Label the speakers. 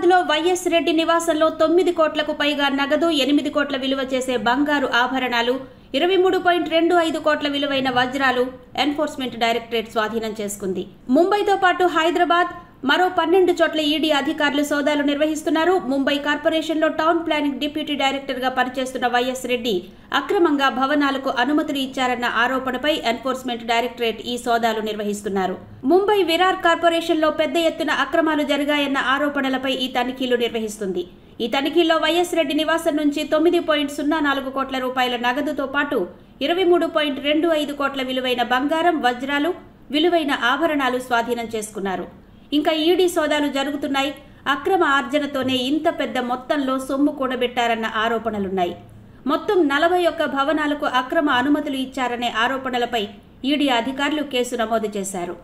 Speaker 1: హైదరాబాద్లో వైఎస్ రెడ్డి నివాసంలో 9 కోట్లకు పైగా నగదు, 8 కోట్ల విలువ చేసే బంగారు ఆభరణాలు, 23.25 కోట్ల విలువైన వజ్రాలు ఎన్ఫోర్స్మెంట్ డైరెక్టరేట్ స్వాధీనం చేసుకుంది. ముంబైతో పాటు హైదరాబాద్, మరో 12 చోట్ల ఈడీ అధికారులు సోదాలు నిర్వహిస్తున్నారు. ముంబై కార్పొరేషన్లో టౌన్ ప్లానింగ్ డిప్యూటీ డైరెక్టర్గా పనిచేస్తున్న వైఎస్ రెడ్డి అక్రమంగా భవనాలకు అనుమతులు ఇచ్చారన్న ఆరోపణపై ఎన్ఫోర్స్మెంట్ డైరెక్టరేట్ ఈ సోదాలు నిర్వహిస్తున్నారు. ముంబై విరార్ కార్పొరేషన్లో పెద్ద ఎత్తున అక్రమాలు జరిగాయన్న ఆరోపణలపై ఈ తనిఖీలు నిర్వహిస్తుంది. ఈ తనిఖీల్లో వైఎస్ రెడ్డి నివాసం నుంచి 9.04 కోట్ల రూపాయల నగదుతో పాటు 23.25 కోట్ల విలువైన బంగారం, వజ్రాలు, విలువైన ఆభరణాలు స్వాధీనం చేసుకున్నారు. ఇంకా ఈడీ సోదాలు జరుగుతున్నాయి. అక్రమ ఆర్జనతోనే ఇంత పెద్ద మొత్తంలో సొమ్ము కూడబెట్టారన్న ఆరోపణలున్నాయి. మొత్తం 41 భవనాలకు అక్రమ అనుమతులు ఇచ్చారనే ఆరోపణలపై ఈడీ అధికారులు కేసు నమోదు చేశారు.